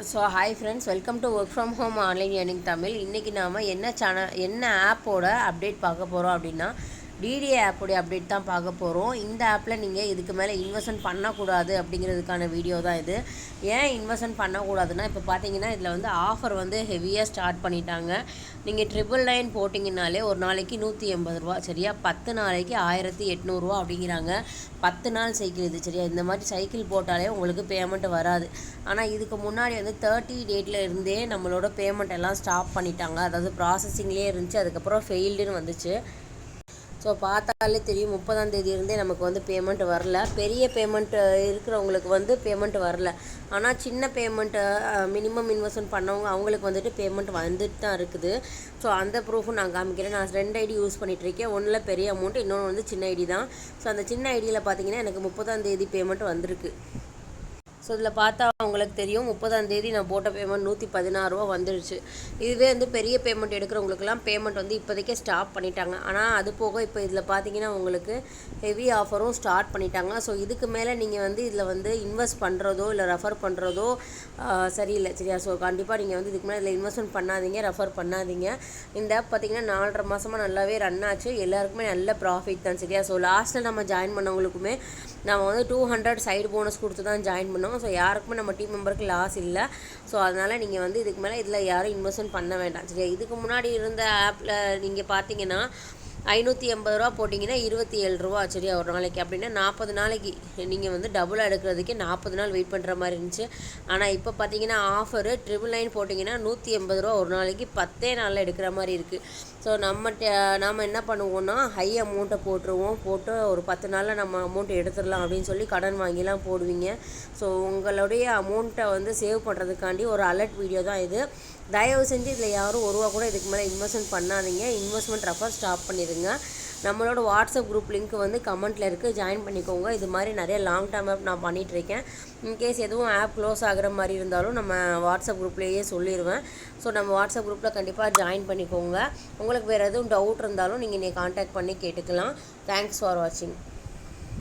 So hi friends, welcome to work from home online earning Tamil. இன்றைக்கி நாம் என்ன ஆப்போட அப்டேட் பார்க்க போகிறோம் அப்படின்னா, டிடிஏ ஆப்போடைய அப்டேட் தான் பார்க்க போகிறோம். இந்த ஆப்பில் நீங்கள் இதுக்கு மேலே இன்வெஸ்ட்மெண்ட் பண்ணக்கூடாது அப்படிங்கிறதுக்கான வீடியோ தான் இது. ஏன் இன்வெஸ்ட்மெண்ட் பண்ணக்கூடாதுன்னா, இப்போ பார்த்தீங்கன்னா இதில் வந்து ஆஃபர் வந்து ஹெவியாக ஸ்டார்ட் பண்ணிட்டாங்க. நீங்கள் 999 போட்டிங்கனாலே ஒரு நாளைக்கு 180 ரூபா, சரியா? 10 நாளைக்கு 1800 அப்படிங்கிறாங்க. 10 நாள் சைக்கிள் இது, சரியா? இந்த மாதிரி சைக்கிள் போட்டாலே உங்களுக்கு பேமெண்ட் வராது. ஆனால் இதுக்கு முன்னாடி வந்து 30 டேட்டில் இருந்தே நம்மளோட பேமெண்ட் எல்லாம் ஸ்டாப் பண்ணிட்டாங்க. அதாவது ப்ராசஸிங்லேயே இருந்துச்சு, அதுக்கப்புறம் ஃபெயில்டுன்னு வந்துச்சு. ஸோ பார்த்தாலே தெரியும், 30ஆம் தேதி இருந்தே நமக்கு வந்து பேமெண்ட் வரல. பெரிய பேமெண்ட்டு இருக்கிறவங்களுக்கு வந்து பேமெண்ட் வரல. ஆனால் சின்ன பேமெண்ட்டு மினிமம் இன்வெஸ்ட்மெண்ட் பண்ணவங்க அவங்களுக்கு வந்துட்டு பேமெண்ட் வந்துட்டு தான் இருக்குது. ஸோ அந்த ப்ரூஃபும் நான் காமிக்கிறேன். நான் 2 ஐடி யூஸ் பண்ணிகிட்ருக்கேன். ஒன்றில் பெரிய அமௌண்ட், இன்னொன்று வந்து சின்ன ஐடி தான். ஸோ அந்த சின்ன ஐடியில் பார்த்தீங்கன்னா எனக்கு 30ஆம் தேதி பேமெண்ட் வந்திருக்கு. ஸோ இதில் பார்த்தா அவங்களுக்கு தெரியும், 30ஆம் தேதி நான் போட்ட பேமெண்ட் 116 ரூபா வந்துடுச்சு. இதுவே வந்து பெரிய பேமெண்ட் எடுக்கிறவங்களுக்குலாம் பேமெண்ட் வந்து இப்போதைக்கே ஸ்டாப் பண்ணிட்டாங்க. ஆனால் அது போக இப்போ இதில் பார்த்தீங்கன்னா உங்களுக்கு ஹெவி ஆஃபரும் ஸ்டார்ட் பண்ணிட்டாங்க. ஸோ இதுக்கு மேலே நீங்கள் வந்து இதில் வந்து இன்வெஸ்ட் பண்ணுறதோ இல்லை ரெஃபர் பண்ணுறதோ சரியில்லை, சரியா? ஸோ கண்டிப்பாக நீங்கள் வந்து இதுக்கு மேலே இதில் இன்வெஸ்ட்மெண்ட் பண்ணாதீங்க, ரெஃபர் பண்ணாதீங்க. இந்த ஆப் பார்த்தீங்கன்னா 4.5 மாதமாக நல்லாவே ரன் ஆச்சு. எல்லாருக்குமே நல்ல ப்ராஃபிட் தான், சரியா? ஸோ லாஸ்ட்டில் நம்ம ஜாயின் பண்ணவங்களுக்குமே நம்ம வந்து 200 சைடு போனஸ் கொடுத்து தான் ஜாயின் பண்ணோம். ஸோ யாருக்குமே நம்ம டீம் மெம்பருக்கு லாஸ் இல்லை. ஸோ அதனால் நீங்கள் வந்து இதுக்கு மேலே இதில் யாரும் இன்வெஸ்ட்மெண்ட் பண்ண வேண்டாம், சரியா? இதுக்கு முன்னாடி இருந்த ஆப்பில் நீங்கள் பார்த்தீங்கன்னா 580 ரூபா போட்டிங்கன்னா 27 ரூபா, சரியா? ஒரு நாளைக்கு. அப்படின்னா 40 நாளைக்கு நீங்கள் வந்து டபுளாக எடுக்கிறதுக்கே 40 நாள் வெயிட் பண்ணுற மாதிரி இருந்துச்சு. ஆனால் இப்போ பார்த்தீங்கன்னா ஆஃபரு 999 போட்டிங்கன்னா 180 ரூபா ஒரு நாளைக்கு 10 நாளில் எடுக்கிற மாதிரி இருக்குது. ஸோ நாம் என்ன பண்ணுவோன்னா, ஹை அமௌண்ட்டை போட்டு ஒரு 10 நாளில் நம்ம அமௌண்ட் எடுத்துடலாம் அப்படின்னு சொல்லி கடன் வாங்கிலாம் போடுவீங்க. ஸோ உங்களுடைய அமௌண்ட்டை வந்து சேவ் பண்ணுறதுக்காண்டி ஒரு அலர்ட் வீடியோ தான் இது. தயவு செஞ்சு இதில் யாரும் ஒரு ரூபா கூட இதுக்கு மேலே இன்வெஸ்ட்மெண்ட் பண்ணாதீங்க. இன்வெஸ்ட்மெண்ட் ரெஃபர் ஸ்டாப் பண்ணிடுங்க. நம்மளோட வாட்ஸ்அப் குரூப் லிங்க் வந்து கமெண்ட்டில் இருக்குது, ஜாயின் பண்ணிக்கோங்க. இது மாதிரி நிறைய லாங் டேர்ம் ஆப் நான் பண்ணிகிட்ருக்கேன். இன்கேஸ் எதுவும் ஆப் க்ளோஸ் ஆகிற மாதிரி இருந்தாலும் நம்ம வாட்ஸ்அப் குரூப்லேயே சொல்லிடுவேன். ஸோ நம்ம வாட்ஸ்அப் குரூப்பில் கண்டிப்பாக ஜாயின் பண்ணிக்கோங்க. உங்களுக்கு வேறு எதுவும் டவுட் இருந்தாலும் நீங்கள் கான்டாக்ட் பண்ணி கேட்டுக்கலாம். தேங்க்ஸ் ஃபார் வாட்சிங்.